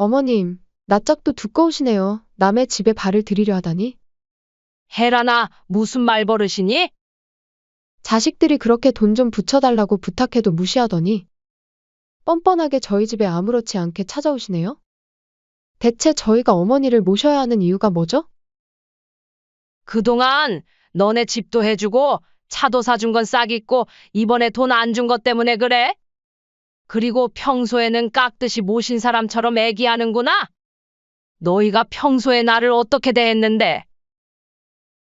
어머님, 낯짝도 두꺼우시네요. 남의 집에 발을 들이려 하다니. 혜란아, 무슨 말버릇이니? 자식들이 그렇게 돈 좀 붙여달라고 부탁해도 무시하더니 뻔뻔하게 저희 집에 아무렇지 않게 찾아오시네요. 대체 저희가 어머니를 모셔야 하는 이유가 뭐죠? 그동안 너네 집도 해주고 차도 사준 건 싹 잊고 이번에 돈 안 준 것 때문에 그래? 그리고 평소에는 깍듯이 모신 사람처럼 애기하는구나? 너희가 평소에 나를 어떻게 대했는데?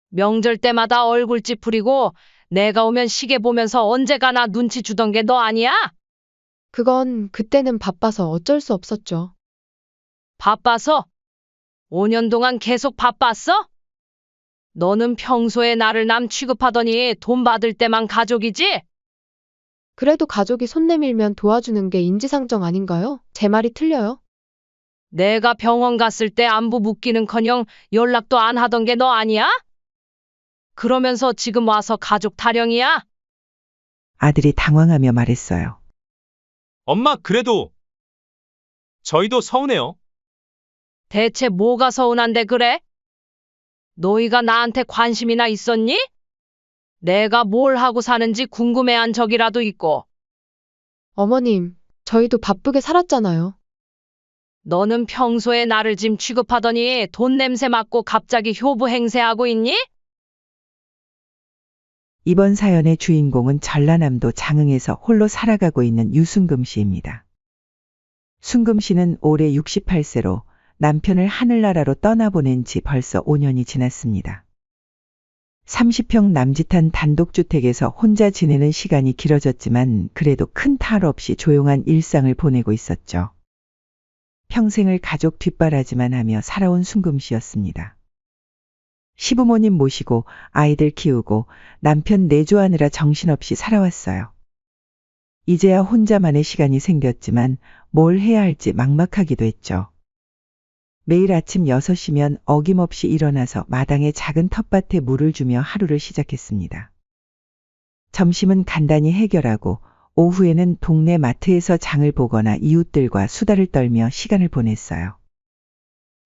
명절 때마다 얼굴 찌푸리고 내가 오면 시계 보면서 언제 가나 눈치 주던 게 너 아니야? 그건 그때는 바빠서 어쩔 수 없었죠. 바빠서? 5년 동안 계속 바빴어? 너는 평소에 나를 남 취급하더니 돈 받을 때만 가족이지? 그래도 가족이 손 내밀면 도와주는 게 인지상정 아닌가요? 제 말이 틀려요? 내가 병원 갔을 때 안부 묻기는커녕 연락도 안 하던 게 너 아니야? 그러면서 지금 와서 가족 타령이야? 아들이 당황하며 말했어요. 엄마, 그래도 저희도 서운해요. 대체 뭐가 서운한데 그래? 너희가 나한테 관심이나 있었니? 내가 뭘 하고 사는지 궁금해한 적이라도 있고. 어머님, 저희도 바쁘게 살았잖아요. 너는 평소에 나를 짐 취급하더니 돈 냄새 맡고 갑자기 효부 행세하고 있니? 이번 사연의 주인공은 전라남도 장흥에서 홀로 살아가고 있는 유순금 씨입니다. 순금 씨는 올해 68세로 남편을 하늘나라로 떠나보낸 지 벌써 5년이 지났습니다. 30평 남짓한 단독주택에서 혼자 지내는 시간이 길어졌지만 그래도 큰 탈 없이 조용한 일상을 보내고 있었죠. 평생을 가족 뒷바라지만 하며 살아온 순금 씨였습니다. 시부모님 모시고 아이들 키우고 남편 내조하느라 정신없이 살아왔어요. 이제야 혼자만의 시간이 생겼지만 뭘 해야 할지 막막하기도 했죠. 매일 아침 6시면 어김없이 일어나서 마당의 작은 텃밭에 물을 주며 하루를 시작했습니다. 점심은 간단히 해결하고 오후에는 동네 마트에서 장을 보거나 이웃들과 수다를 떨며 시간을 보냈어요.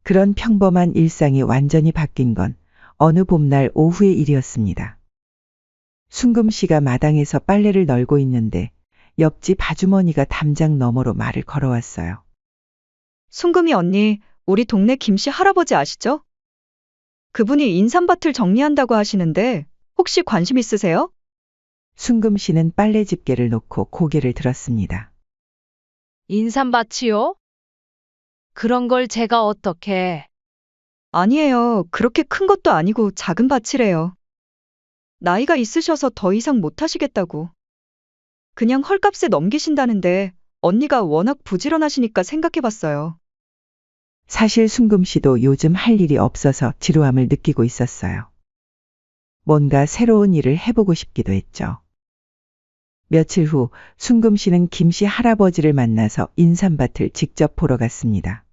그런 평범한 일상이 완전히 바뀐 건 어느 봄날 오후의 일이었습니다. 순금 씨가 마당에서 빨래를 널고 있는데 옆집 아주머니가 담장 너머로 말을 걸어왔어요. 순금이 언니, 우리 동네 김씨 할아버지 아시죠? 그분이 인삼밭을 정리한다고 하시는데 혹시 관심 있으세요? 순금 씨는 빨래 집게를 놓고 고개를 들었습니다. 인삼밭이요? 그런 걸 제가 어떻게... 아니에요. 그렇게 큰 것도 아니고 작은 밭이래요. 나이가 있으셔서 더 이상 못 하시겠다고. 그냥 헐값에 넘기신다는데 언니가 워낙 부지런하시니까 생각해봤어요. 사실 순금 씨도 요즘 할 일이 없어서 지루함을 느끼고 있었어요. 뭔가 새로운 일을 해보고 싶기도 했죠. 며칠 후 순금 씨는 김씨 할아버지를 만나서 인삼밭을 직접 보러 갔습니다.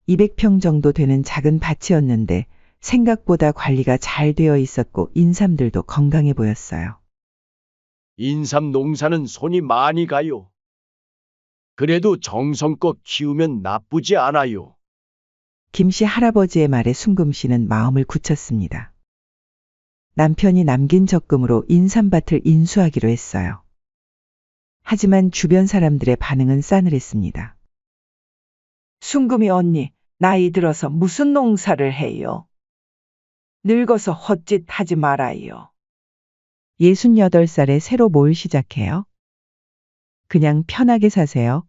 200평 정도 되는 작은 밭이었는데 생각보다 관리가 잘 되어 있었고 인삼들도 건강해 보였어요. 인삼 농사는 손이 많이 가요. 그래도 정성껏 키우면 나쁘지 않아요. 김씨 할아버지의 말에 순금 씨는 마음을 굳혔습니다. 남편이 남긴 적금으로 인삼밭을 인수하기로 했어요. 하지만 주변 사람들의 반응은 싸늘했습니다. 순금이 언니, 나이 들어서 무슨 농사를 해요? 늙어서 헛짓 하지 말아요. 68살에 새로 뭘 시작해요? 그냥 편하게 사세요.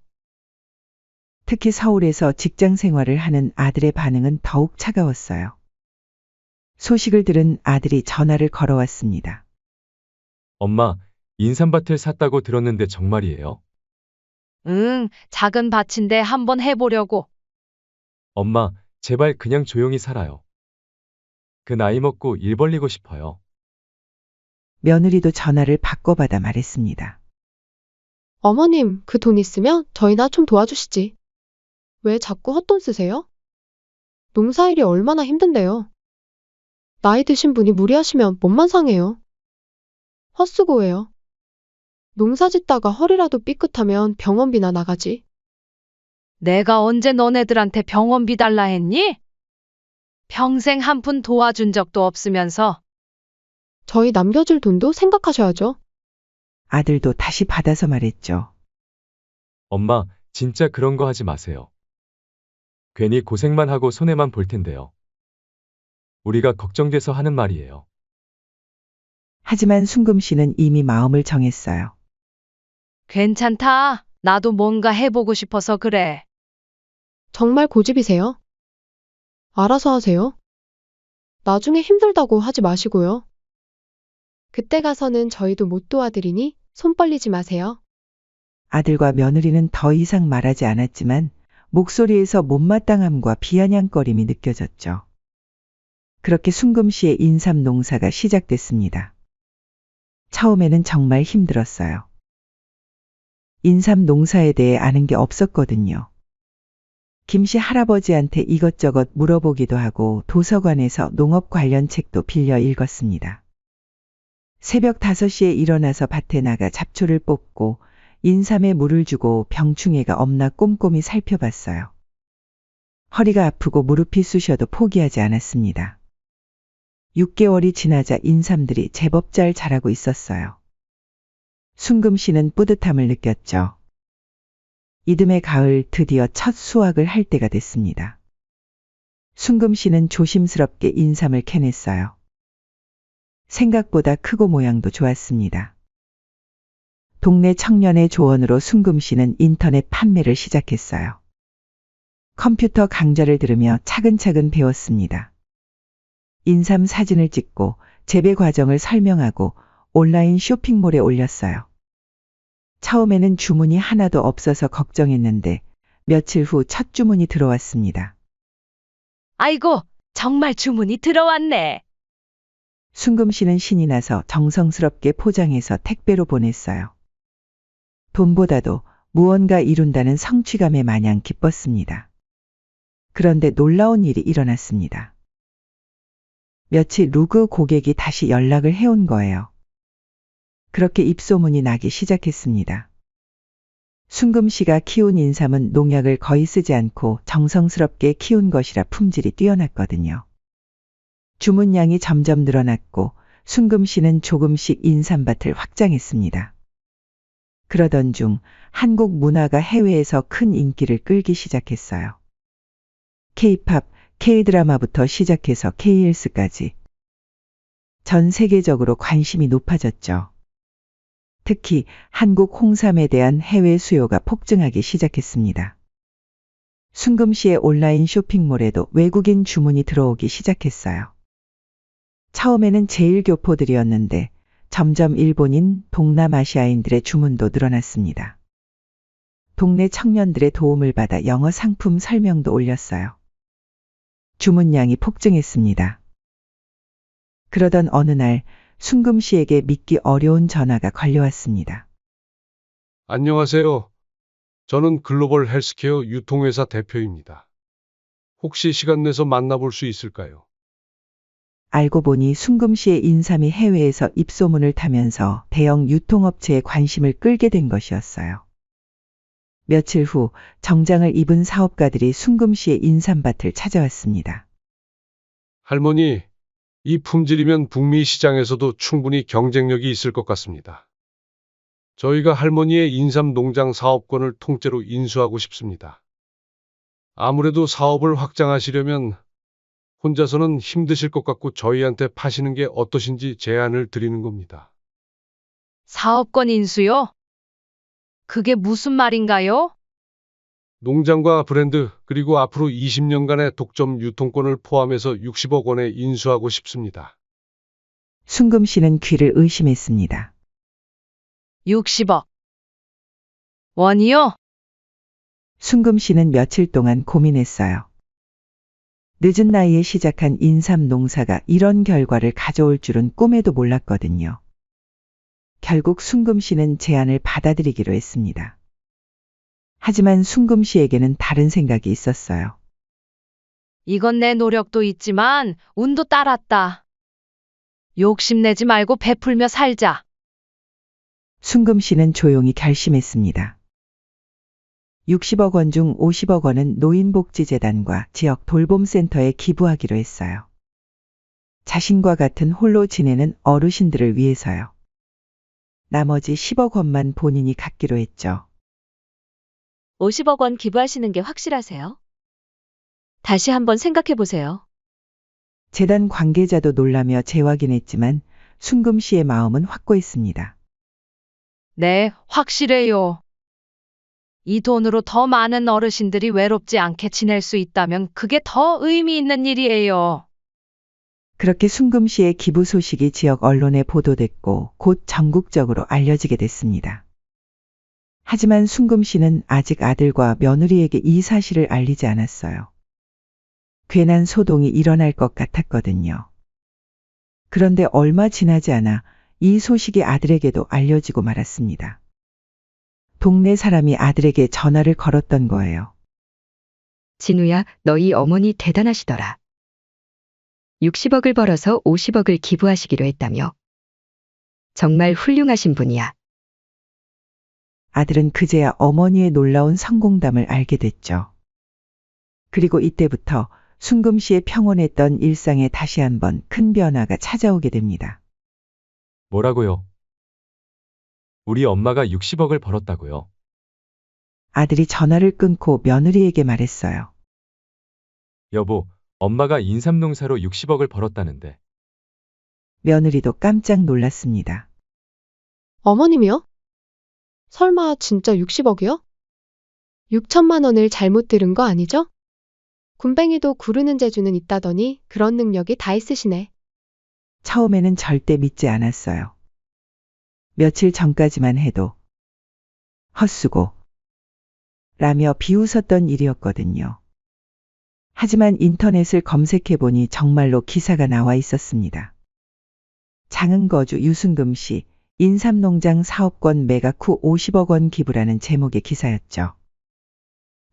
특히 서울에서 직장 생활을 하는 아들의 반응은 더욱 차가웠어요. 소식을 들은 아들이 전화를 걸어왔습니다. 엄마, 인삼밭을 샀다고 들었는데 정말이에요? 응, 작은 밭인데 한번 해보려고. 엄마, 제발 그냥 조용히 살아요. 그 나이 먹고 일 벌리고 싶어요. 며느리도 전화를 바꿔받아 말했습니다. 어머님, 그 돈 있으면 저희나 좀 도와주시지. 왜 자꾸 헛돈 쓰세요? 농사일이 얼마나 힘든데요. 나이 드신 분이 무리하시면 몸만 상해요. 헛수고해요. 농사 짓다가 허리라도 삐끗하면 병원비나 나가지. 내가 언제 너네들한테 병원비 달라 했니? 평생 한 푼 도와준 적도 없으면서. 저희 남겨줄 돈도 생각하셔야죠. 아들도 다시 받아서 말했죠. 엄마, 진짜 그런 거 하지 마세요. 괜히 고생만 하고 손해만 볼 텐데요. 우리가 걱정돼서 하는 말이에요. 하지만 순금 씨는 이미 마음을 정했어요. 괜찮다. 나도 뭔가 해보고 싶어서 그래. 정말 고집이세요? 알아서 하세요. 나중에 힘들다고 하지 마시고요. 그때 가서는 저희도 못 도와드리니 손 벌리지 마세요. 아들과 며느리는 더 이상 말하지 않았지만 목소리에서 못마땅함과 비아냥거림이 느껴졌죠. 그렇게 순금 씨의 인삼 농사가 시작됐습니다. 처음에는 정말 힘들었어요. 인삼 농사에 대해 아는 게 없었거든요. 김씨 할아버지한테 이것저것 물어보기도 하고 도서관에서 농업 관련 책도 빌려 읽었습니다. 새벽 5시에 일어나서 밭에 나가 잡초를 뽑고 인삼에 물을 주고 병충해가 없나 꼼꼼히 살펴봤어요. 허리가 아프고 무릎이 쑤셔도 포기하지 않았습니다. 6개월이 지나자 인삼들이 제법 잘 자라고 있었어요. 순금 씨는 뿌듯함을 느꼈죠. 이듬해 가을 드디어 첫 수확을 할 때가 됐습니다. 순금 씨는 조심스럽게 인삼을 캐냈어요. 생각보다 크고 모양도 좋았습니다. 동네 청년의 조언으로 순금 씨는 인터넷 판매를 시작했어요. 컴퓨터 강좌를 들으며 차근차근 배웠습니다. 인삼 사진을 찍고 재배 과정을 설명하고 온라인 쇼핑몰에 올렸어요. 처음에는 주문이 하나도 없어서 걱정했는데 며칠 후 첫 주문이 들어왔습니다. 아이고, 정말 주문이 들어왔네. 순금 씨는 신이 나서 정성스럽게 포장해서 택배로 보냈어요. 돈보다도 무언가 이룬다는 성취감에 마냥 기뻤습니다. 그런데 놀라운 일이 일어났습니다. 며칠 후 그 고객이 다시 연락을 해온 거예요. 그렇게 입소문이 나기 시작했습니다. 순금 씨가 키운 인삼은 농약을 거의 쓰지 않고 정성스럽게 키운 것이라 품질이 뛰어났거든요. 주문량이 점점 늘어났고 순금 씨는 조금씩 인삼밭을 확장했습니다. 그러던 중 한국 문화가 해외에서 큰 인기를 끌기 시작했어요. K-팝, K-드라마부터 시작해서 KLS까지 전 세계적으로 관심이 높아졌죠. 특히 한국 홍삼에 대한 해외 수요가 폭증하기 시작했습니다. 순금 씨의 온라인 쇼핑몰에도 외국인 주문이 들어오기 시작했어요. 처음에는 제일 교포들이었는데 점점 일본인, 동남아시아인들의 주문도 늘어났습니다. 동네 청년들의 도움을 받아 영어 상품 설명도 올렸어요. 주문량이 폭증했습니다. 그러던 어느 날 순금 씨에게 믿기 어려운 전화가 걸려왔습니다. 안녕하세요. 저는 글로벌 헬스케어 유통회사 대표입니다. 혹시 시간 내서 만나볼 수 있을까요? 알고 보니 순금 씨의 인삼이 해외에서 입소문을 타면서 대형 유통업체의 관심을 끌게 된 것이었어요. 며칠 후 정장을 입은 사업가들이 순금 씨의 인삼밭을 찾아왔습니다. 할머니, 이 품질이면 북미 시장에서도 충분히 경쟁력이 있을 것 같습니다. 저희가 할머니의 인삼 농장 사업권을 통째로 인수하고 싶습니다. 아무래도 사업을 확장하시려면 혼자서는 힘드실 것 같고 저희한테 파시는 게 어떠신지 제안을 드리는 겁니다. 사업권 인수요? 그게 무슨 말인가요? 농장과 브랜드, 그리고 앞으로 20년간의 독점 유통권을 포함해서 60억 원에 인수하고 싶습니다. 순금 씨는 귀를 의심했습니다. 60억. 원이요? 순금 씨는 며칠 동안 고민했어요. 늦은 나이에 시작한 인삼 농사가 이런 결과를 가져올 줄은 꿈에도 몰랐거든요. 결국 순금 씨는 제안을 받아들이기로 했습니다. 하지만 순금 씨에게는 다른 생각이 있었어요. 이건 내 노력도 있지만 운도 따랐다. 욕심내지 말고 베풀며 살자. 순금 씨는 조용히 결심했습니다. 60억 원 중 50억 원은 노인복지재단과 지역 돌봄센터에 기부하기로 했어요. 자신과 같은 홀로 지내는 어르신들을 위해서요. 나머지 10억 원만 본인이 갖기로 했죠. 50억 원 기부하시는 게 확실하세요? 다시 한번 생각해 보세요. 재단 관계자도 놀라며 재확인했지만 순금 씨의 마음은 확고했습니다. 네, 확실해요. 이 돈으로 더 많은 어르신들이 외롭지 않게 지낼 수 있다면 그게 더 의미 있는 일이에요. 그렇게 순금 씨의 기부 소식이 지역 언론에 보도됐고 곧 전국적으로 알려지게 됐습니다. 하지만 순금 씨는 아직 아들과 며느리에게 이 사실을 알리지 않았어요. 괜한 소동이 일어날 것 같았거든요. 그런데 얼마 지나지 않아 이 소식이 아들에게도 알려지고 말았습니다. 동네 사람이 아들에게 전화를 걸었던 거예요. 진우야, 너희 어머니 대단하시더라. 60억을 벌어서 50억을 기부하시기로 했다며. 정말 훌륭하신 분이야. 아들은 그제야 어머니의 놀라운 성공담을 알게 됐죠. 그리고 이때부터 순금 씨의 평온했던 일상에 다시 한번 큰 변화가 찾아오게 됩니다. 뭐라고요? 우리 엄마가 60억을 벌었다고요? 아들이 전화를 끊고 며느리에게 말했어요. 여보, 엄마가 인삼농사로 60억을 벌었다는데. 며느리도 깜짝 놀랐습니다. 어머님이요? 설마 진짜 60억이요? 6천만 원을 잘못 들은 거 아니죠? 굼벵이도 구르는 재주는 있다더니 그런 능력이 다 있으시네. 처음에는 절대 믿지 않았어요. 며칠 전까지만 해도 헛수고 라며 비웃었던 일이었거든요. 하지만 인터넷을 검색해보니 정말로 기사가 나와 있었습니다. 장흥거주 유순금 씨 인삼농장 사업권 매각 후 50억 원 기부라는 제목의 기사였죠.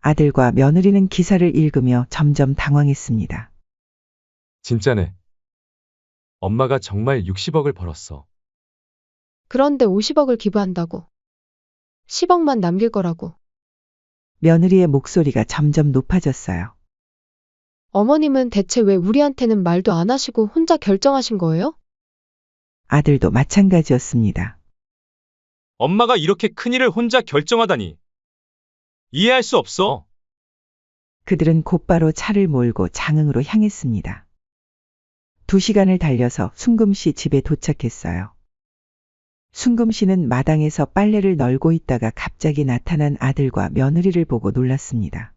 아들과 며느리는 기사를 읽으며 점점 당황했습니다. 진짜네. 엄마가 정말 60억을 벌었어. 그런데 50억을 기부한다고. 10억만 남길 거라고. 며느리의 목소리가 점점 높아졌어요. 어머님은 대체 왜 우리한테는 말도 안 하시고 혼자 결정하신 거예요? 아들도 마찬가지였습니다. 엄마가 이렇게 큰일을 혼자 결정하다니. 이해할 수 없어. 그들은 곧바로 차를 몰고 장흥으로 향했습니다. 2시간을 달려서 순금 씨 집에 도착했어요. 순금 씨는 마당에서 빨래를 널고 있다가 갑자기 나타난 아들과 며느리를 보고 놀랐습니다.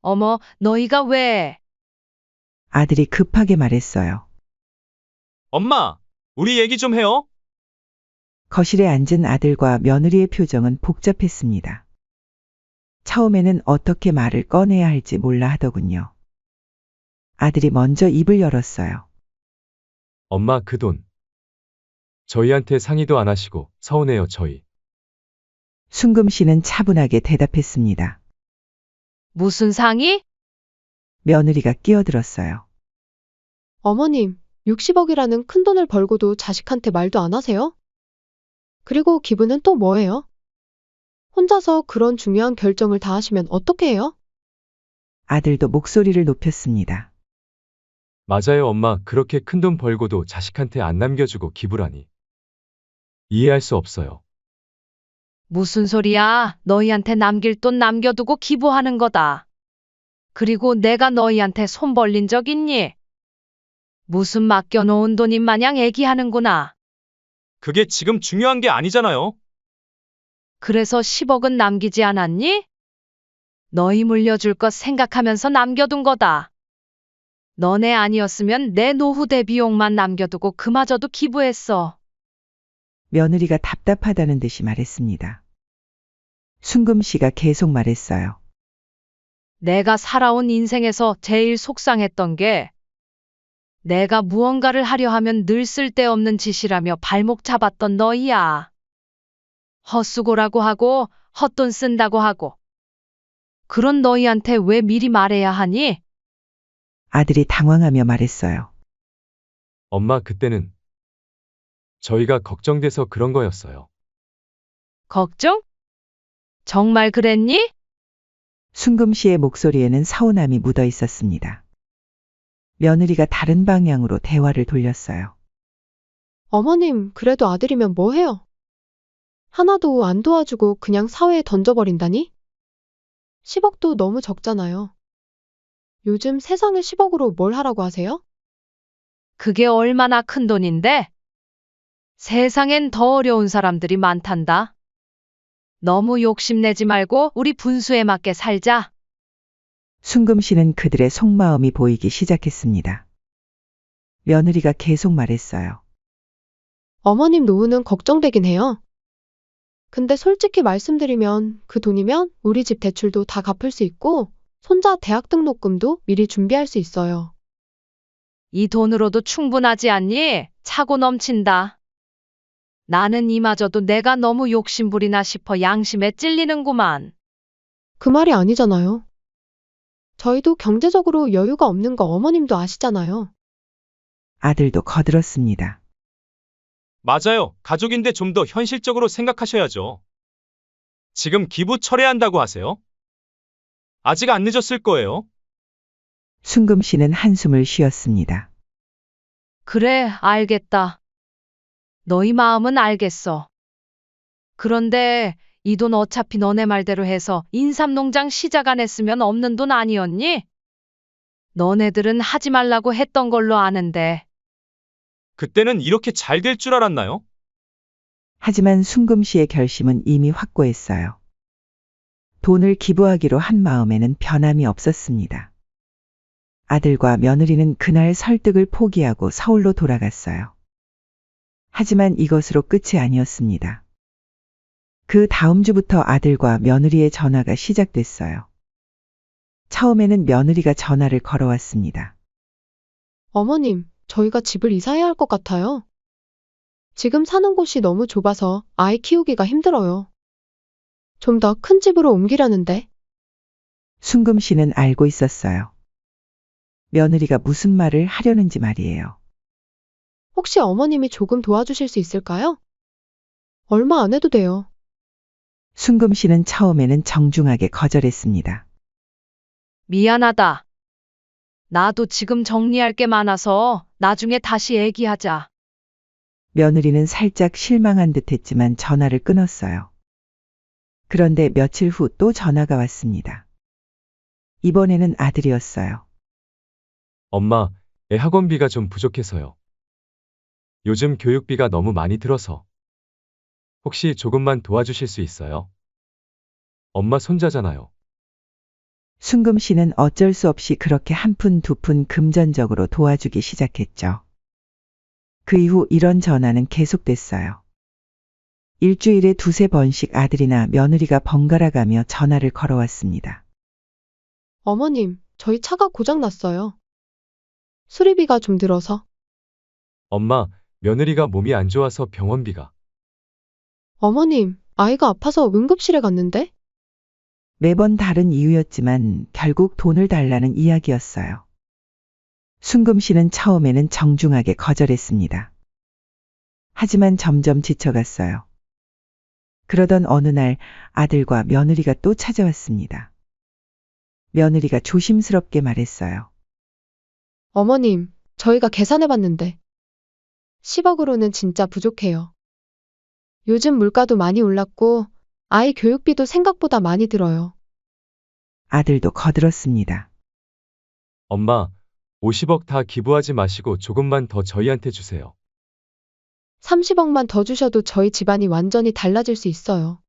어머, 너희가 왜? 아들이 급하게 말했어요. 엄마, 우리 얘기 좀 해요. 거실에 앉은 아들과 며느리의 표정은 복잡했습니다. 처음에는 어떻게 말을 꺼내야 할지 몰라 하더군요. 아들이 먼저 입을 열었어요. 엄마 그 돈. 저희한테 상의도 안 하시고 서운해요 저희. 순금 씨는 차분하게 대답했습니다. 무슨 상의? 며느리가 끼어들었어요. 어머님, 60억이라는 큰 돈을 벌고도 자식한테 말도 안 하세요? 그리고 기부는 또 뭐예요? 혼자서 그런 중요한 결정을 다 하시면 어떻게 해요? 아들도 목소리를 높였습니다. 맞아요 엄마 그렇게 큰 돈 벌고도 자식한테 안 남겨주고 기부라니. 이해할 수 없어요. 무슨 소리야? 너희한테 남길 돈 남겨두고 기부하는 거다. 그리고 내가 너희한테 손 벌린 적 있니? 무슨 맡겨놓은 돈인 마냥 애기하는구나. 그게 지금 중요한 게 아니잖아요. 그래서 10억은 남기지 않았니? 너희 물려줄 것 생각하면서 남겨둔 거다. 너네 아니었으면 내 노후 대비용만 남겨두고 그마저도 기부했어. 며느리가 답답하다는 듯이 말했습니다. 순금 씨가 계속 말했어요. 내가 살아온 인생에서 제일 속상했던 게 내가 무언가를 하려 하면 늘 쓸데없는 짓이라며 발목 잡았던 너희야. 헛수고라고 하고 헛돈 쓴다고 하고. 그런 너희한테 왜 미리 말해야 하니? 아들이 당황하며 말했어요. 엄마 그때는 저희가 걱정돼서 그런 거였어요. 걱정? 정말 그랬니? 순금 씨의 목소리에는 서운함이 묻어 있었습니다. 며느리가 다른 방향으로 대화를 돌렸어요. 어머님, 그래도 아들이면 뭐 해요? 하나도 안 도와주고 그냥 사회에 던져버린다니? 10억도 너무 적잖아요. 요즘 세상에 10억으로 뭘 하라고 하세요? 그게 얼마나 큰 돈인데? 세상엔 더 어려운 사람들이 많단다. 너무 욕심내지 말고 우리 분수에 맞게 살자. 순금 씨는 그들의 속마음이 보이기 시작했습니다. 며느리가 계속 말했어요. 어머님 노후는 걱정되긴 해요. 근데 솔직히 말씀드리면 그 돈이면 우리 집 대출도 다 갚을 수 있고 손자 대학 등록금도 미리 준비할 수 있어요. 이 돈으로도 충분하지 않니? 차고 넘친다. 나는 이마저도 내가 너무 욕심부리나 싶어 양심에 찔리는구만. 그 말이 아니잖아요. 저희도 경제적으로 여유가 없는 거 어머님도 아시잖아요. 아들도 거들었습니다. 맞아요. 가족인데 좀 더 현실적으로 생각하셔야죠. 지금 기부 철회한다고 하세요? 아직 안 늦었을 거예요. 순금 씨는 한숨을 쉬었습니다. 그래, 알겠다. 너희 마음은 알겠어. 그런데 이 돈 어차피 너네 말대로 해서 인삼농장 시작 안 했으면 없는 돈 아니었니? 너네들은 하지 말라고 했던 걸로 아는데. 그때는 이렇게 잘 될 줄 알았나요? 하지만 순금 씨의 결심은 이미 확고했어요. 돈을 기부하기로 한 마음에는 변함이 없었습니다. 아들과 며느리는 그날 설득을 포기하고 서울로 돌아갔어요. 하지만 이것으로 끝이 아니었습니다. 그 다음 주부터 아들과 며느리의 전화가 시작됐어요. 처음에는 며느리가 전화를 걸어왔습니다. 어머님, 저희가 집을 이사해야 할 것 같아요. 지금 사는 곳이 너무 좁아서 아이 키우기가 힘들어요. 좀 더 큰 집으로 옮기려는데. 순금 씨는 알고 있었어요. 며느리가 무슨 말을 하려는지 말이에요. 혹시 어머님이 조금 도와주실 수 있을까요? 얼마 안 해도 돼요. 순금 씨는 처음에는 정중하게 거절했습니다. 미안하다. 나도 지금 정리할 게 많아서 나중에 다시 얘기하자. 며느리는 살짝 실망한 듯 했지만 전화를 끊었어요. 그런데 며칠 후 또 전화가 왔습니다. 이번에는 아들이었어요. 엄마, 애 학원비가 좀 부족해서요. 요즘 교육비가 너무 많이 들어서. 혹시 조금만 도와주실 수 있어요? 엄마 손자잖아요. 순금 씨는 어쩔 수 없이 그렇게 한 푼 두 푼 금전적으로 도와주기 시작했죠. 그 이후 이런 전화는 계속됐어요. 일주일에 두세 번씩 아들이나 며느리가 번갈아 가며 전화를 걸어왔습니다. 어머님, 저희 차가 고장 났어요. 수리비가 좀 들어서. 엄마, 며느리가 몸이 안 좋아서 병원비가. 어머님, 아이가 아파서 응급실에 갔는데? 매번 다른 이유였지만 결국 돈을 달라는 이야기였어요. 순금 씨는 처음에는 정중하게 거절했습니다. 하지만 점점 지쳐갔어요. 그러던 어느 날 아들과 며느리가 또 찾아왔습니다. 며느리가 조심스럽게 말했어요. 어머님, 저희가 계산해봤는데 10억으로는 진짜 부족해요. 요즘 물가도 많이 올랐고 아이 교육비도 생각보다 많이 들어요. 아들도 거들었습니다. 엄마, 50억 다 기부하지 마시고 조금만 더 저희한테 주세요. 30억만 더 주셔도 저희 집안이 완전히 달라질 수 있어요.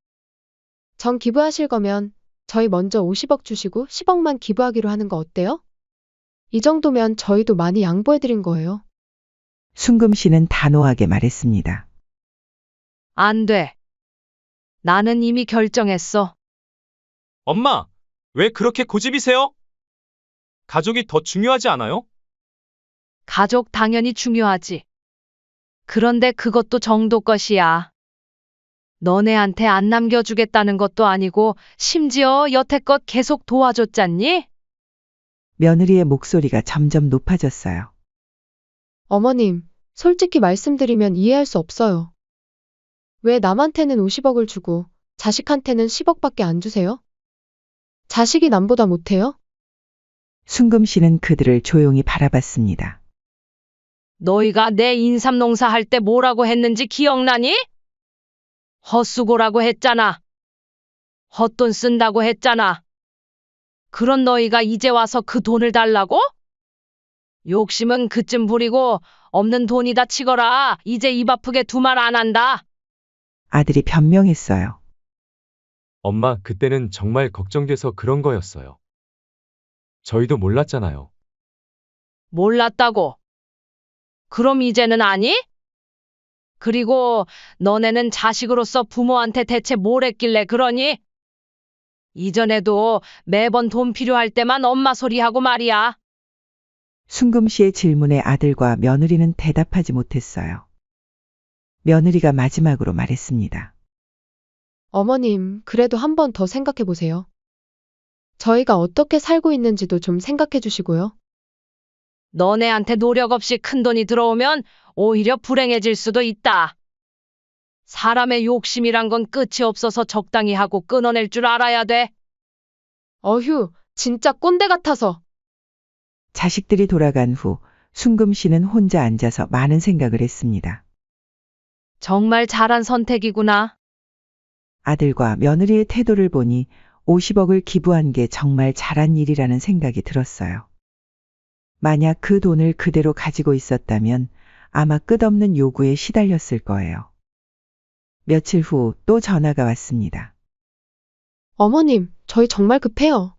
전 기부하실 거면 저희 먼저 50억 주시고 10억만 기부하기로 하는 거 어때요? 이 정도면 저희도 많이 양보해드린 거예요. 순금 씨는 단호하게 말했습니다. 안 돼. 나는 이미 결정했어. 엄마, 왜 그렇게 고집이세요? 가족이 더 중요하지 않아요? 가족 당연히 중요하지. 그런데 그것도 정도 것이야. 너네한테 안 남겨주겠다는 것도 아니고 심지어 여태껏 계속 도와줬잖니? 며느리의 목소리가 점점 높아졌어요. 어머님, 솔직히 말씀드리면 이해할 수 없어요. 왜 남한테는 50억을 주고 자식한테는 10억밖에 안 주세요? 자식이 남보다 못해요? 순금 씨는 그들을 조용히 바라봤습니다. 너희가 내 인삼 농사 할 때 뭐라고 했는지 기억나니? 헛수고라고 했잖아. 헛돈 쓴다고 했잖아. 그런 너희가 이제 와서 그 돈을 달라고? 욕심은 그쯤 부리고 없는 돈이다 치거라. 이제 입 아프게 두말 안 한다. 아들이 변명했어요. 엄마, 그때는 정말 걱정돼서 그런 거였어요. 저희도 몰랐잖아요. 몰랐다고. 그럼 이제는 아니? 그리고 너네는 자식으로서 부모한테 대체 뭘 했길래 그러니? 이전에도 매번 돈 필요할 때만 엄마 소리하고 말이야. 순금 씨의 질문에 아들과 며느리는 대답하지 못했어요. 며느리가 마지막으로 말했습니다. 어머님, 그래도 한 번 더 생각해 보세요. 저희가 어떻게 살고 있는지도 좀 생각해 주시고요. 너네한테 노력 없이 큰돈이 들어오면 오히려 불행해질 수도 있다. 사람의 욕심이란 건 끝이 없어서 적당히 하고 끊어낼 줄 알아야 돼. 어휴, 진짜 꼰대 같아서. 자식들이 돌아간 후 순금 씨는 혼자 앉아서 많은 생각을 했습니다. 정말 잘한 선택이구나. 아들과 며느리의 태도를 보니 50억을 기부한 게 정말 잘한 일이라는 생각이 들었어요. 만약 그 돈을 그대로 가지고 있었다면 아마 끝없는 요구에 시달렸을 거예요. 며칠 후 또 전화가 왔습니다. 어머님, 저희 정말 급해요.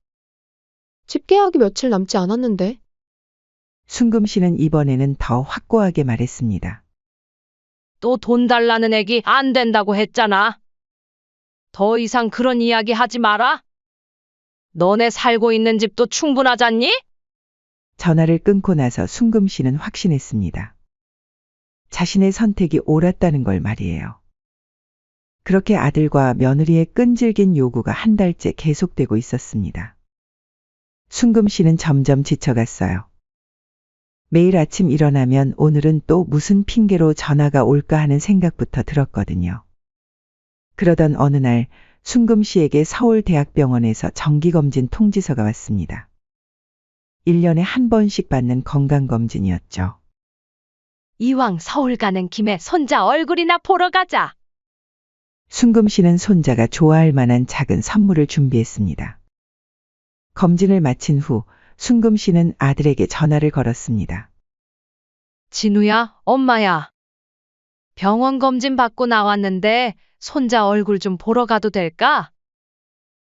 집 계약이 며칠 남지 않았는데. 순금 씨는 이번에는 더 확고하게 말했습니다. 또 돈 달라는 애기 안 된다고 했잖아. 더 이상 그런 이야기 하지 마라. 너네 살고 있는 집도 충분하잖니? 전화를 끊고 나서 순금 씨는 확신했습니다. 자신의 선택이 옳았다는 걸 말이에요. 그렇게 아들과 며느리의 끈질긴 요구가 한 달째 계속되고 있었습니다. 순금 씨는 점점 지쳐갔어요. 매일 아침 일어나면 오늘은 또 무슨 핑계로 전화가 올까 하는 생각부터 들었거든요. 그러던 어느 날 순금 씨에게 서울대학병원에서 정기검진 통지서가 왔습니다. 1년에 한 번씩 받는 건강검진이었죠. 이왕 서울 가는 김에 손자 얼굴이나 보러 가자. 순금 씨는 손자가 좋아할 만한 작은 선물을 준비했습니다. 검진을 마친 후 순금 씨는 아들에게 전화를 걸었습니다. 진우야, 엄마야. 병원 검진 받고 나왔는데 손자 얼굴 좀 보러 가도 될까?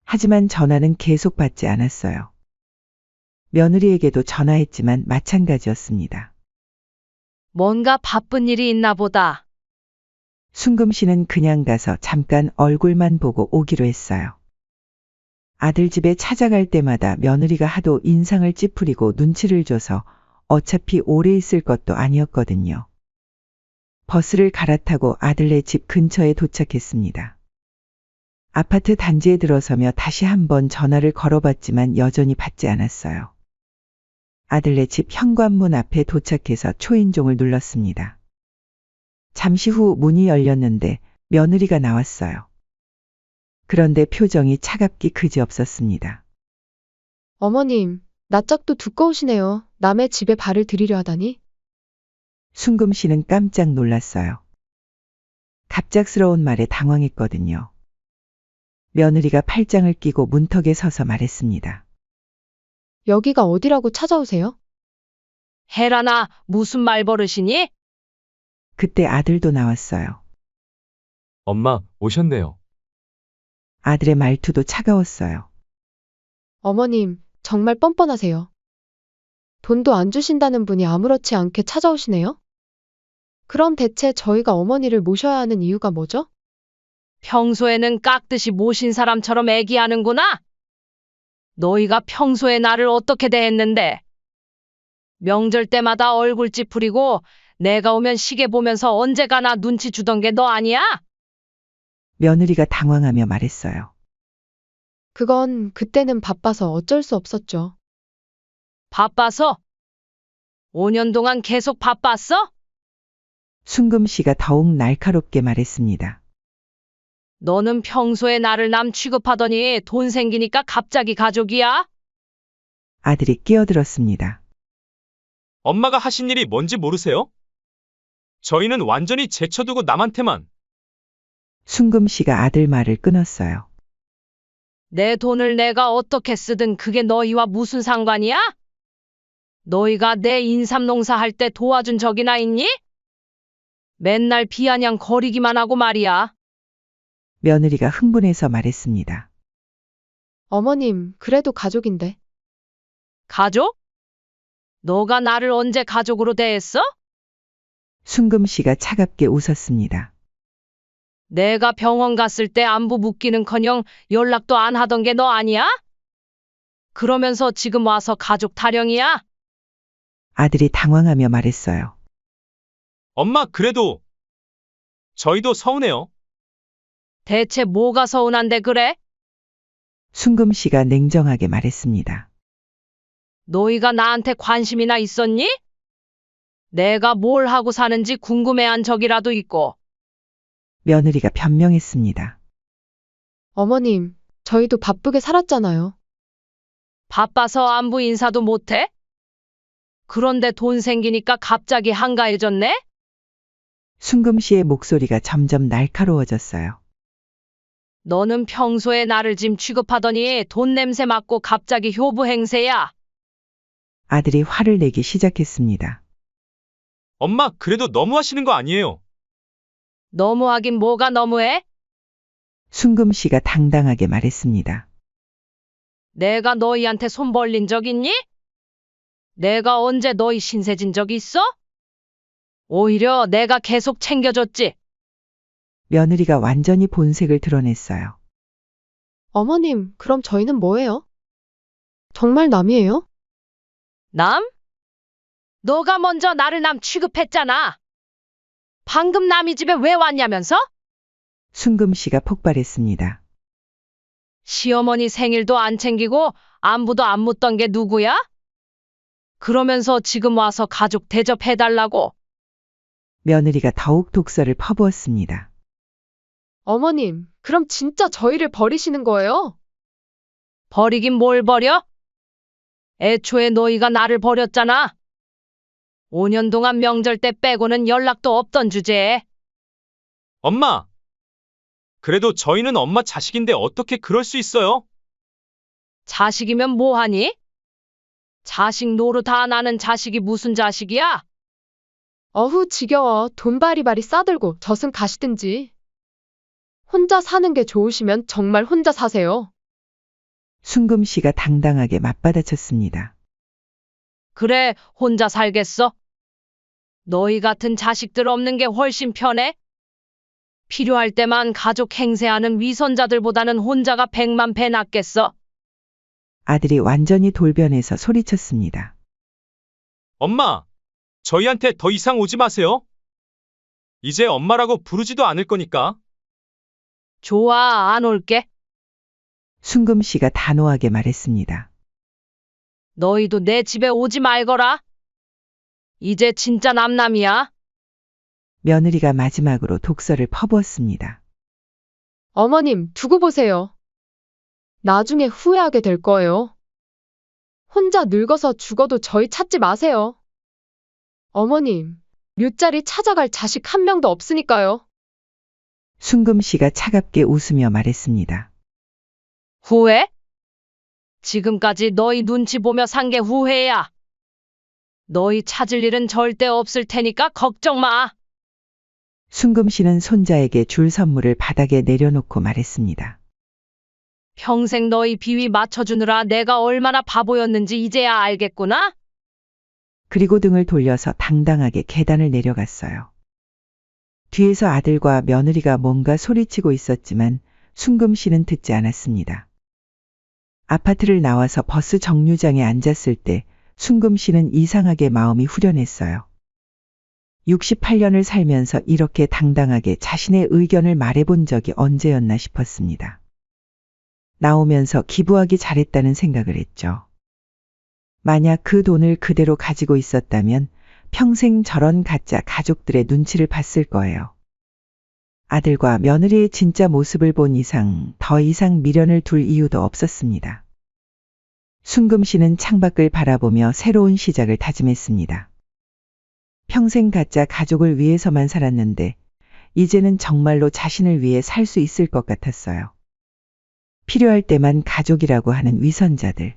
하지만 전화는 계속 받지 않았어요. 며느리에게도 전화했지만 마찬가지였습니다. 뭔가 바쁜 일이 있나 보다. 순금 씨는 그냥 가서 잠깐 얼굴만 보고 오기로 했어요. 아들 집에 찾아갈 때마다 며느리가 하도 인상을 찌푸리고 눈치를 줘서 어차피 오래 있을 것도 아니었거든요. 버스를 갈아타고 아들네 집 근처에 도착했습니다. 아파트 단지에 들어서며 다시 한번 전화를 걸어봤지만 여전히 받지 않았어요. 아들네 집 현관문 앞에 도착해서 초인종을 눌렀습니다. 잠시 후 문이 열렸는데 며느리가 나왔어요. 그런데 표정이 차갑기 그지없었습니다. 어머님, 낯짝도 두꺼우시네요. 남의 집에 발을 들이려 하다니. 순금 씨는 깜짝 놀랐어요. 갑작스러운 말에 당황했거든요. 며느리가 팔짱을 끼고 문턱에 서서 말했습니다. 여기가 어디라고 찾아오세요? 혜란아, 무슨 말버릇이니? 그때 아들도 나왔어요. 엄마, 오셨네요. 아들의 말투도 차가웠어요. 어머님, 정말 뻔뻔하세요. 돈도 안 주신다는 분이 아무렇지 않게 찾아오시네요? 그럼 대체 저희가 어머니를 모셔야 하는 이유가 뭐죠? 평소에는 깍듯이 모신 사람처럼 애기하는구나. 너희가 평소에 나를 어떻게 대했는데? 명절 때마다 얼굴 찌푸리고 내가 오면 시계 보면서 언제 가나 눈치 주던 게 너 아니야? 며느리가 당황하며 말했어요. 그건 그때는 바빠서 어쩔 수 없었죠. 바빠서? 5년 동안 계속 바빴어? 순금 씨가 더욱 날카롭게 말했습니다. 너는 평소에 나를 남 취급하더니 돈 생기니까 갑자기 가족이야? 아들이 끼어들었습니다. 엄마가 하신 일이 뭔지 모르세요? 저희는 완전히 제쳐두고 남한테만. 순금 씨가 아들 말을 끊었어요. 내 돈을 내가 어떻게 쓰든 그게 너희와 무슨 상관이야? 너희가 내 인삼농사 할 때 도와준 적이나 있니? 맨날 비아냥 거리기만 하고 말이야. 며느리가 흥분해서 말했습니다. 어머님, 그래도 가족인데. 가족? 너가 나를 언제 가족으로 대했어? 순금 씨가 차갑게 웃었습니다. 내가 병원 갔을 때 안부 묻기는커녕 연락도 안 하던 게 너 아니야? 그러면서 지금 와서 가족 타령이야? 아들이 당황하며 말했어요. 엄마, 그래도 저희도 서운해요. 대체 뭐가 서운한데 그래? 순금 씨가 냉정하게 말했습니다. 너희가 나한테 관심이나 있었니? 내가 뭘 하고 사는지 궁금해한 적이라도 있고. 며느리가 변명했습니다. 어머님, 저희도 바쁘게 살았잖아요. 바빠서 안부 인사도 못해? 그런데 돈 생기니까 갑자기 한가해졌네? 순금 씨의 목소리가 점점 날카로워졌어요. 너는 평소에 나를 짐 취급하더니 돈 냄새 맡고 갑자기 효부 행세야. 아들이 화를 내기 시작했습니다. 엄마, 그래도 너무하시는 거 아니에요? 너무하긴 뭐가 너무해? 순금 씨가 당당하게 말했습니다. 내가 너희한테 손 벌린 적 있니? 내가 언제 너희 신세진 적 있어? 오히려 내가 계속 챙겨줬지. 며느리가 완전히 본색을 드러냈어요. 어머님, 그럼 저희는 뭐예요? 정말 남이에요? 남? 너가 먼저 나를 남 취급했잖아. 방금 남이 집에 왜 왔냐면서? 순금 씨가 폭발했습니다. 시어머니 생일도 안 챙기고 안부도 안 묻던 게 누구야? 그러면서 지금 와서 가족 대접해달라고. 며느리가 더욱 독설을 퍼부었습니다. 어머님, 그럼 진짜 저희를 버리시는 거예요? 버리긴 뭘 버려? 애초에 너희가 나를 버렸잖아. 5년 동안 명절 때 빼고는 연락도 없던 주제에. 엄마! 그래도 저희는 엄마 자식인데 어떻게 그럴 수 있어요? 자식이면 뭐하니? 자식 노릇 다 나는 자식이 무슨 자식이야? 어후, 지겨워. 돈 바리바리 싸들고 젖은 가시든지. 혼자 사는 게 좋으시면 정말 혼자 사세요. 순금 씨가 당당하게 맞받아쳤습니다. 그래, 혼자 살겠어? 너희 같은 자식들 없는 게 훨씬 편해? 필요할 때만 가족 행세하는 위선자들보다는 혼자가 100만 배 낫겠어. 아들이 완전히 돌변해서 소리쳤습니다. 엄마! 저희한테 더 이상 오지 마세요. 이제 엄마라고 부르지도 않을 거니까. 좋아, 안 올게. 순금 씨가 단호하게 말했습니다. 너희도 내 집에 오지 말거라. 이제 진짜 남남이야. 며느리가 마지막으로 독설을 퍼부었습니다. 어머님, 두고 보세요. 나중에 후회하게 될 거예요. 혼자 늙어서 죽어도 저희 찾지 마세요. 어머님, 묘자리 찾아갈 자식 한 명도 없으니까요. 순금 씨가 차갑게 웃으며 말했습니다. 후회? 지금까지 너희 눈치 보며 산 게 후회야. 너희 찾을 일은 절대 없을 테니까 걱정 마. 순금 씨는 손자에게 줄 선물을 바닥에 내려놓고 말했습니다. 평생 너희 비위 맞춰주느라 내가 얼마나 바보였는지 이제야 알겠구나? 그리고 등을 돌려서 당당하게 계단을 내려갔어요. 뒤에서 아들과 며느리가 뭔가 소리치고 있었지만 순금 씨는 듣지 않았습니다. 아파트를 나와서 버스 정류장에 앉았을 때 순금 씨는 이상하게 마음이 후련했어요. 68년을 살면서 이렇게 당당하게 자신의 의견을 말해본 적이 언제였나 싶었습니다. 나오면서 기부하기 잘했다는 생각을 했죠. 만약 그 돈을 그대로 가지고 있었다면 평생 저런 가짜 가족들의 눈치를 봤을 거예요. 아들과 며느리의 진짜 모습을 본 이상 더 이상 미련을 둘 이유도 없었습니다. 순금 씨는 창밖을 바라보며 새로운 시작을 다짐했습니다. 평생 가짜 가족을 위해서만 살았는데 이제는 정말로 자신을 위해 살 수 있을 것 같았어요. 필요할 때만 가족이라고 하는 위선자들.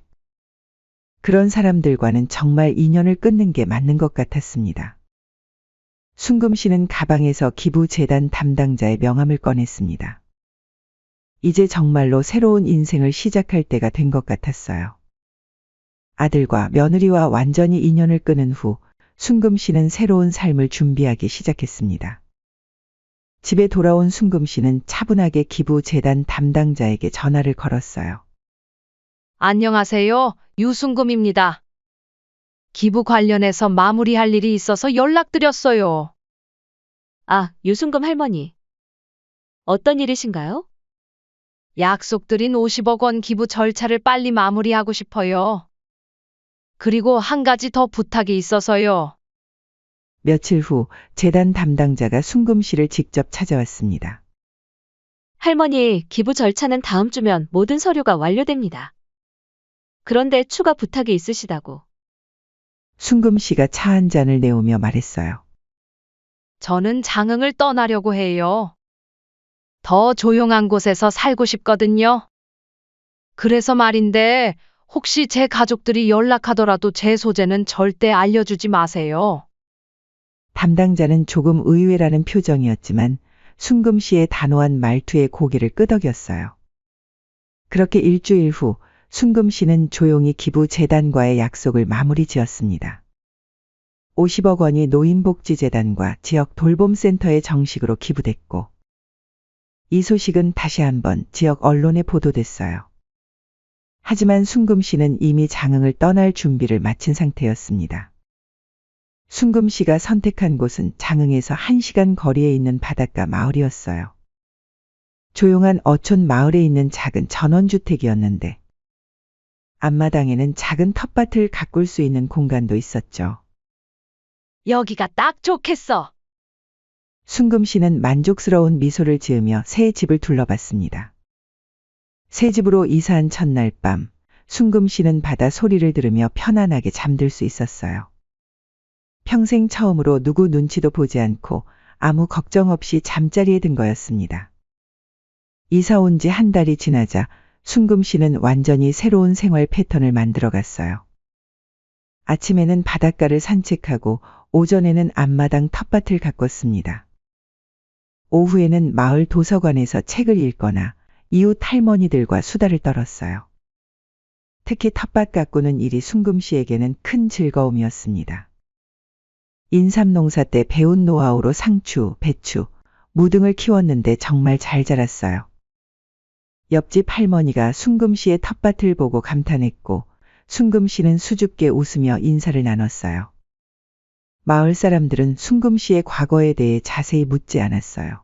그런 사람들과는 정말 인연을 끊는 게 맞는 것 같았습니다. 순금 씨는 가방에서 기부재단 담당자의 명함을 꺼냈습니다. 이제 정말로 새로운 인생을 시작할 때가 된 것 같았어요. 아들과 며느리와 완전히 인연을 끊은 후 순금 씨는 새로운 삶을 준비하기 시작했습니다. 집에 돌아온 순금 씨는 차분하게 기부재단 담당자에게 전화를 걸었어요. 안녕하세요. 유순금입니다. 기부 관련해서 마무리할 일이 있어서 연락드렸어요. 아, 유순금 할머니. 어떤 일이신가요? 약속드린 50억 원 기부 절차를 빨리 마무리하고 싶어요. 그리고 한 가지 더 부탁이 있어서요. 며칠 후 재단 담당자가 순금 씨를 직접 찾아왔습니다. 할머니, 기부 절차는 다음 주면 모든 서류가 완료됩니다. 그런데 추가 부탁이 있으시다고. 순금 씨가 차 한 잔을 내오며 말했어요. 저는 장흥을 떠나려고 해요. 더 조용한 곳에서 살고 싶거든요. 그래서 말인데 혹시 제 가족들이 연락하더라도 제 소재는 절대 알려주지 마세요. 담당자는 조금 의외라는 표정이었지만 순금 씨의 단호한 말투에 고개를 끄덕였어요. 그렇게 일주일 후 순금 씨는 조용히 기부재단과의 약속을 마무리 지었습니다. 50억 원이 노인복지재단과 지역 돌봄센터에 정식으로 기부됐고 이 소식은 다시 한번 지역 언론에 보도됐어요. 하지만 순금 씨는 이미 장흥을 떠날 준비를 마친 상태였습니다. 순금 씨가 선택한 곳은 장흥에서 1시간 거리에 있는 바닷가 마을이었어요. 조용한 어촌 마을에 있는 작은 전원주택이었는데 앞마당에는 작은 텃밭을 가꿀 수 있는 공간도 있었죠. 여기가 딱 좋겠어. 순금 씨는 만족스러운 미소를 지으며 새 집을 둘러봤습니다. 새 집으로 이사한 첫날 밤, 순금 씨는 바다 소리를 들으며 편안하게 잠들 수 있었어요. 평생 처음으로 누구 눈치도 보지 않고 아무 걱정 없이 잠자리에 든 거였습니다. 이사 온 지 한 달이 지나자 순금 씨는 완전히 새로운 생활 패턴을 만들어 갔어요. 아침에는 바닷가를 산책하고 오전에는 앞마당 텃밭을 가꿨습니다. 오후에는 마을 도서관에서 책을 읽거나 이웃 할머니들과 수다를 떨었어요. 특히 텃밭 가꾸는 일이 순금 씨에게는 큰 즐거움이었습니다. 인삼 농사 때 배운 노하우로 상추, 배추, 무 등을 키웠는데 정말 잘 자랐어요. 옆집 할머니가 순금 씨의 텃밭을 보고 감탄했고 순금 씨는 수줍게 웃으며 인사를 나눴어요. 마을 사람들은 순금 씨의 과거에 대해 자세히 묻지 않았어요.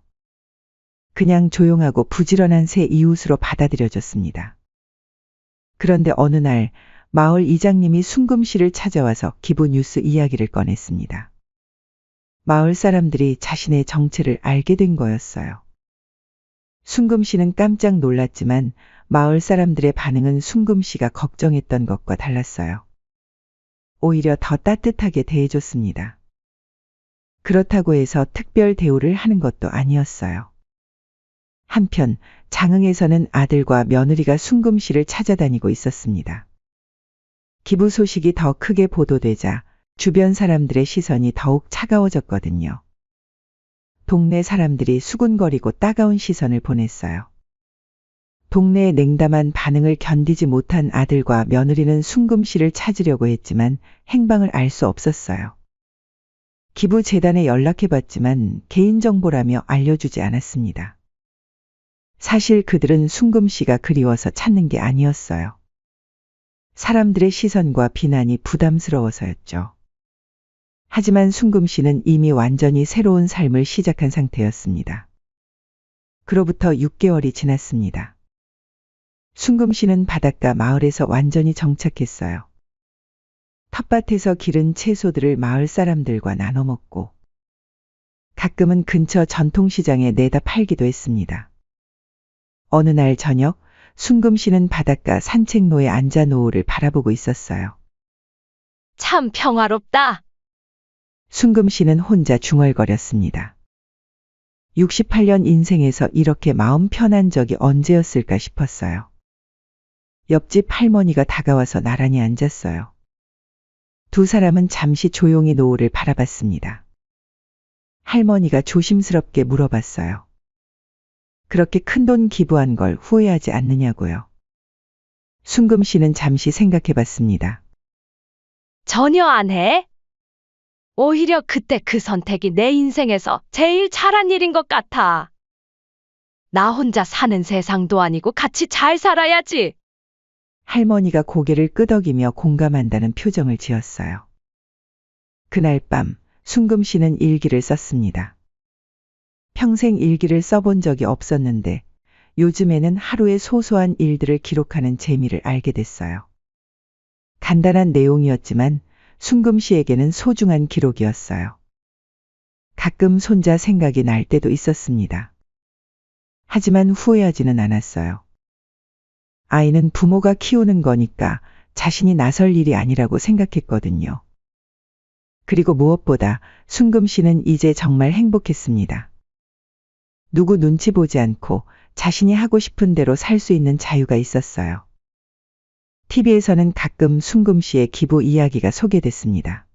그냥 조용하고 부지런한 새 이웃으로 받아들여졌습니다. 그런데 어느 날 마을 이장님이 순금 씨를 찾아와서 기부 뉴스 이야기를 꺼냈습니다. 마을 사람들이 자신의 정체를 알게 된 거였어요. 순금 씨는 깜짝 놀랐지만 마을 사람들의 반응은 순금 씨가 걱정했던 것과 달랐어요. 오히려 더 따뜻하게 대해줬습니다. 그렇다고 해서 특별 대우를 하는 것도 아니었어요. 한편 장흥에서는 아들과 며느리가 순금 씨를 찾아다니고 있었습니다. 기부 소식이 더 크게 보도되자 주변 사람들의 시선이 더욱 차가워졌거든요. 동네 사람들이 수군거리고 따가운 시선을 보냈어요. 동네의 냉담한 반응을 견디지 못한 아들과 며느리는 순금 씨를 찾으려고 했지만 행방을 알 수 없었어요. 기부재단에 연락해봤지만 개인정보라며 알려주지 않았습니다. 사실 그들은 순금 씨가 그리워서 찾는 게 아니었어요. 사람들의 시선과 비난이 부담스러워서였죠. 하지만 순금 씨는 이미 완전히 새로운 삶을 시작한 상태였습니다. 그로부터 6개월이 지났습니다. 순금 씨는 바닷가 마을에서 완전히 정착했어요. 텃밭에서 기른 채소들을 마을 사람들과 나눠 먹고 가끔은 근처 전통시장에 내다 팔기도 했습니다. 어느 날 저녁, 순금 씨는 바닷가 산책로에 앉아 노을을 바라보고 있었어요. 참 평화롭다. 순금 씨는 혼자 중얼거렸습니다. 68년 인생에서 이렇게 마음 편한 적이 언제였을까 싶었어요. 옆집 할머니가 다가와서 나란히 앉았어요. 두 사람은 잠시 조용히 노을을 바라봤습니다. 할머니가 조심스럽게 물어봤어요. 그렇게 큰돈 기부한 걸 후회하지 않느냐고요. 순금 씨는 잠시 생각해 봤습니다. 전혀 안 해. 오히려 그때 그 선택이 내 인생에서 제일 잘한 일인 것 같아. 나 혼자 사는 세상도 아니고 같이 잘 살아야지. 할머니가 고개를 끄덕이며 공감한다는 표정을 지었어요. 그날 밤, 순금 씨는 일기를 썼습니다. 평생 일기를 써본 적이 없었는데 요즘에는 하루의 소소한 일들을 기록하는 재미를 알게 됐어요. 간단한 내용이었지만 순금 씨에게는 소중한 기록이었어요. 가끔 손자 생각이 날 때도 있었습니다. 하지만 후회하지는 않았어요. 아이는 부모가 키우는 거니까 자신이 나설 일이 아니라고 생각했거든요. 그리고 무엇보다 순금 씨는 이제 정말 행복했습니다. 누구 눈치 보지 않고 자신이 하고 싶은 대로 살 수 있는 자유가 있었어요. TV에서는 가끔 순금 씨의 기부 이야기가 소개됐습니다.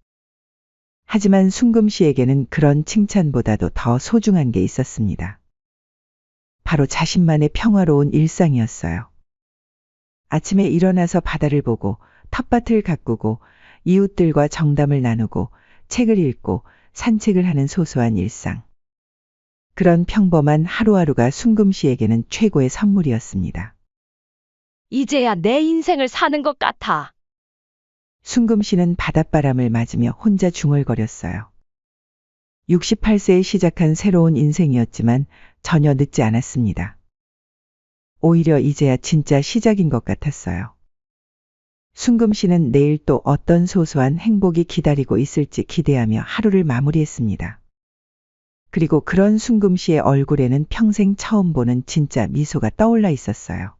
하지만 순금 씨에게는 그런 칭찬보다도 더 소중한 게 있었습니다. 바로 자신만의 평화로운 일상이었어요. 아침에 일어나서 바다를 보고 텃밭을 가꾸고 이웃들과 정담을 나누고 책을 읽고 산책을 하는 소소한 일상. 그런 평범한 하루하루가 순금 씨에게는 최고의 선물이었습니다. 이제야 내 인생을 사는 것 같아. 순금 씨는 바닷바람을 맞으며 혼자 중얼거렸어요. 68세에 시작한 새로운 인생이었지만 전혀 늦지 않았습니다. 오히려 이제야 진짜 시작인 것 같았어요. 순금 씨는 내일 또 어떤 소소한 행복이 기다리고 있을지 기대하며 하루를 마무리했습니다. 그리고 그런 순금 씨의 얼굴에는 평생 처음 보는 진짜 미소가 떠올라 있었어요.